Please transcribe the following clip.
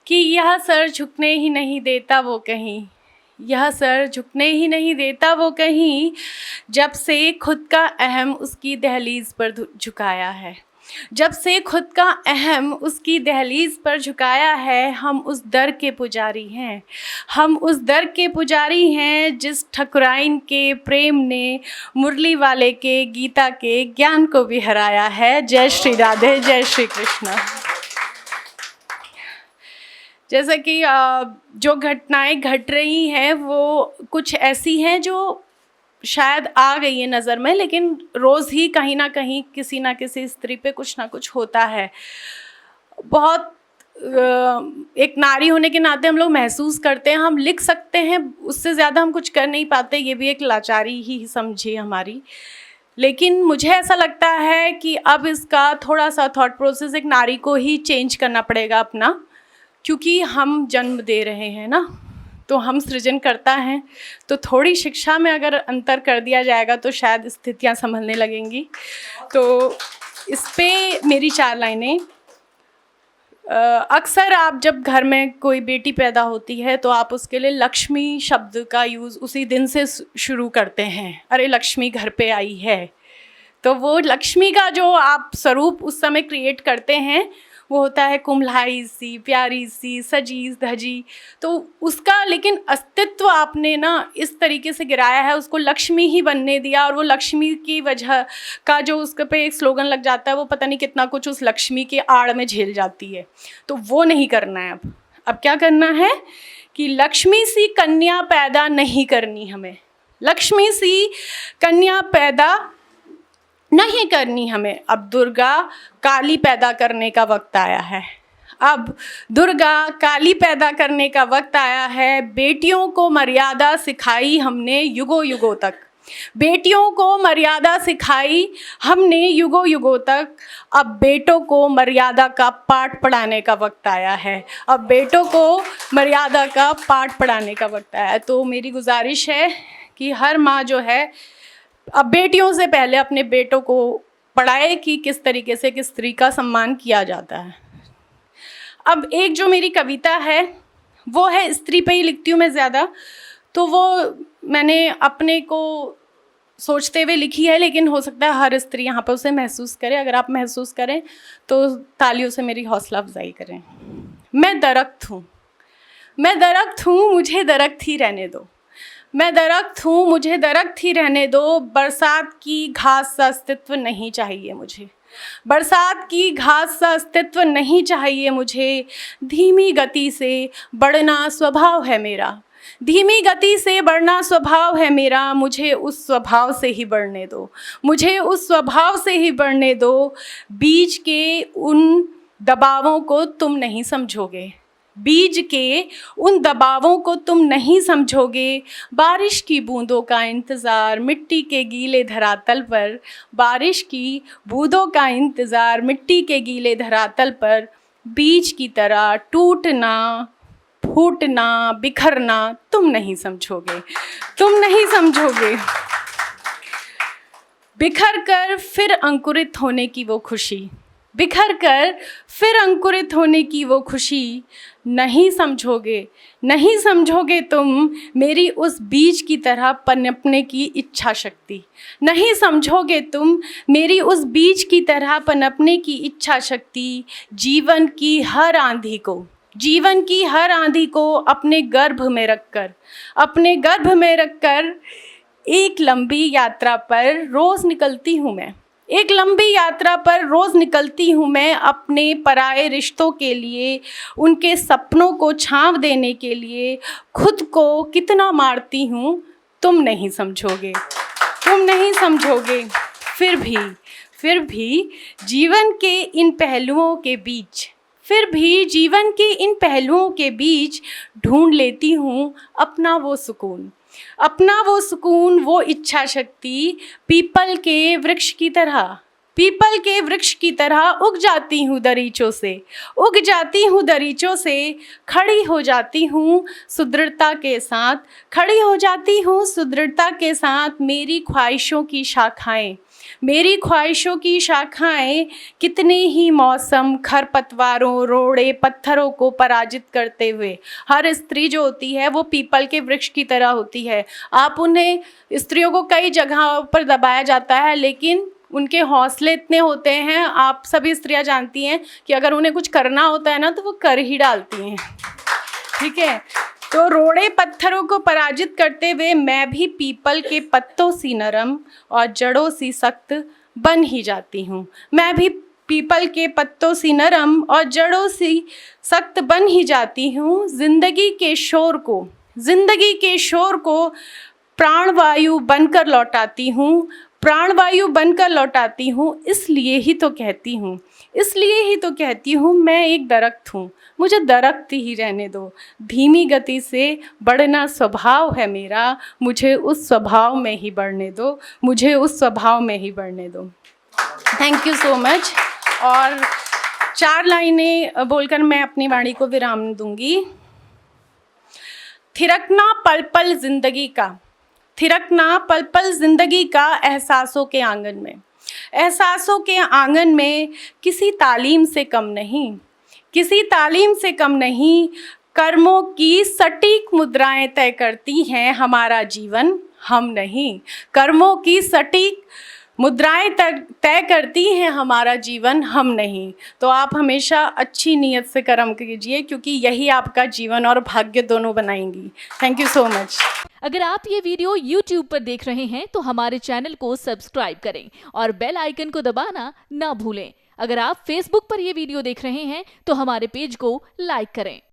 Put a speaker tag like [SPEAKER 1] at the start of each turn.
[SPEAKER 1] कि यह सर झुकने ही नहीं देता वो कहीं, यह सर झुकने ही नहीं देता वो कहीं, जब से खुद का अहम उसकी दहलीज पर झुकाया है। जब से खुद का अहम उसकी दहलीज पर झुकाया है, हम उस दर के पुजारी हैं, हम उस दर के पुजारी हैं जिस ठकुराइन के प्रेम ने मुरली वाले के गीता के ज्ञान को भी हराया है। जय श्री राधे, जय श्री कृष्ण। जैसे कि जो घटनाएं घट रही हैं वो कुछ ऐसी हैं जो शायद आ गई है नज़र में, लेकिन रोज़ ही कहीं ना कहीं किसी ना किसी स्त्री पे कुछ ना कुछ होता है। बहुत एक नारी होने के नाते हम लोग महसूस करते हैं, हम लिख सकते हैं, उससे ज़्यादा हम कुछ कर नहीं पाते, ये भी एक लाचारी ही समझिए हमारी। लेकिन मुझे ऐसा लगता है कि अब इसका थोड़ा सा थॉट प्रोसेस एक नारी को ही चेंज करना पड़ेगा अपना, क्योंकि हम जन्म दे रहे हैं ना, तो हम सृजन करता हैं, तो थोड़ी शिक्षा में अगर अंतर कर दिया जाएगा तो शायद स्थितियां संभलने लगेंगी। तो इस पे मेरी 4 लाइनें। अक्सर आप जब घर में कोई बेटी पैदा होती है तो आप उसके लिए लक्ष्मी शब्द का यूज़ उसी दिन से शुरू करते हैं। अरे लक्ष्मी घर पे आई है, तो वो लक्ष्मी का जो आप स्वरूप उस समय क्रिएट करते हैं वो होता है कुम्हलाई सी, प्यारी सी, सजी धजी। तो उसका लेकिन अस्तित्व आपने ना इस तरीके से गिराया है, उसको लक्ष्मी ही बनने दिया, और वो लक्ष्मी की वजह का जो उसके पे एक स्लोगन लग जाता है, वो पता नहीं कितना कुछ उस लक्ष्मी के आड़ में झेल जाती है। तो वो नहीं करना है। अब क्या करना है कि लक्ष्मी सी कन्या पैदा नहीं करनी हमें, लक्ष्मी सी कन्या पैदा नहीं करनी हमें। अब दुर्गा काली पैदा करने का वक्त आया है, अब दुर्गा काली पैदा करने का वक्त आया है। बेटियों को मर्यादा सिखाई हमने युगों युगों तक, बेटियों को मर्यादा सिखाई हमने युगों युगों तक। अब बेटों को मर्यादा का पाठ पढ़ाने का वक्त आया है, अब बेटों को मर्यादा का पाठ पढ़ाने का वक्त आया है। तो मेरी गुजारिश है कि हर माँ जो है अब बेटियों से पहले अपने बेटों को पढ़ाए कि किस तरीके से एक स्त्री का सम्मान किया जाता है। अब एक जो मेरी कविता है वो है, स्त्री पे ही लिखती हूँ मैं ज़्यादा, तो वो मैंने अपने को सोचते हुए लिखी है, लेकिन हो सकता है हर स्त्री यहाँ पर उसे महसूस करे। अगर आप महसूस करें तो तालियों से मेरी हौसला अफजाई करें। मैं दरख्त हूँ, मैं दरख्त हूँ, मुझे दरख्त ही रहने दो, मैं दरख्त हूँ, मुझे दरख्त ही रहने दो। बरसात की घास सा अस्तित्व नहीं चाहिए मुझे, बरसात की घास सा अस्तित्व नहीं चाहिए मुझे। धीमी गति से बढ़ना स्वभाव है मेरा, धीमी गति से बढ़ना स्वभाव है मेरा। मुझे उस स्वभाव से ही बढ़ने दो, मुझे उस स्वभाव से ही बढ़ने दो। बीज के उन दबावों को तुम नहीं समझोगे, बीज के उन दबावों को तुम नहीं समझोगे। बारिश की बूंदों का इंतज़ार मिट्टी के गीले धरातल पर, बारिश की बूंदों का इंतज़ार मिट्टी के गीले धरातल पर। बीज की तरह टूटना, फूटना, बिखरना तुम नहीं समझोगे, तुम नहीं समझोगे। बिखर कर फिर अंकुरित होने की वो खुशी, बिखर कर फिर अंकुरित होने की वो खुशी। नहीं समझोगे, नहीं समझोगे तुम मेरी उस बीज की तरह पनपने की इच्छा शक्ति, नहीं समझोगे तुम मेरी उस बीज की तरह पनपने की इच्छा शक्ति। जीवन की हर आंधी को, जीवन की हर आंधी को अपने गर्भ में रखकर, अपने गर्भ में रखकर एक लंबी यात्रा पर रोज़ निकलती हूँ मैं, एक लंबी यात्रा पर रोज़ निकलती हूँ मैं। अपने पराए रिश्तों के लिए, उनके सपनों को छांव देने के लिए खुद को कितना मारती हूँ तुम नहीं समझोगे, तुम नहीं समझोगे। फिर भी जीवन के इन पहलुओं के बीच, फिर भी जीवन के इन पहलुओं के बीच ढूंढ लेती हूँ अपना वो सुकून, अपना वो सुकून, वो इच्छा शक्ति। पीपल के वृक्ष की तरह, पीपल के वृक्ष की तरह उग जाती हूँ दरीचों से, उग जाती हूँ दरीचों से। खड़ी हो जाती हूँ सुदृढ़ता के साथ, खड़ी हो जाती हूँ सुदृढ़ता के साथ। मेरी ख्वाहिशों की शाखाएं, मेरी ख्वाहिशों की शाखाएं कितने ही मौसम, खरपतवारों, रोड़े, पत्थरों को पराजित करते हुए। हर स्त्री जो होती है वो पीपल के वृक्ष की तरह होती है। आप उन्हें, स्त्रियों को कई जगहों पर दबाया जाता है, लेकिन उनके हौसले इतने होते हैं, आप सभी स्त्रियां जानती हैं कि अगर उन्हें कुछ करना होता है ना तो वो कर ही डालती हैं। ठीक है, तो रोड़े पत्थरों को पराजित करते हुए मैं भी पीपल के पत्तों सी नरम और जड़ों सी सख्त बन ही जाती हूँ। मैं भी पीपल के पत्तों सी नरम और जड़ों सी सख्त बन ही जाती हूँ। जिंदगी के शोर को प्राणवायु बनकर लौटाती हूँ, प्राणवायु बनकर लौटाती हूँ। इसलिए ही तो कहती हूँ मैं एक दरख्त हूँ, मुझे दरख्त ही रहने दो। धीमी गति से बढ़ना स्वभाव है मेरा, मुझे उस स्वभाव में ही बढ़ने दो, थैंक यू सो मच। और 4 लाइनें बोलकर मैं अपनी वाणी को विराम दूंगी। थिरकना पल पल जिंदगी का एहसासों के आंगन में किसी तालीम से कम नहीं, कर्मों की सटीक मुद्राएं तय करती हैं हमारा जीवन, हम नहीं। कर्मों की सटीक मुद्राएं तय करती हैं हमारा जीवन, हम नहीं। तो आप हमेशा अच्छी नीयत से कर्म कीजिए, क्योंकि यही आपका जीवन और भाग्य दोनों बनाएंगी। Thank you so much.
[SPEAKER 2] अगर आप ये वीडियो YouTube पर देख रहे हैं तो हमारे चैनल को सब्सक्राइब करें और बेल आइकन को दबाना ना भूलें। अगर आप Facebook पर ये वीडियो देख रहे हैं तो हमारे पेज को लाइक करें।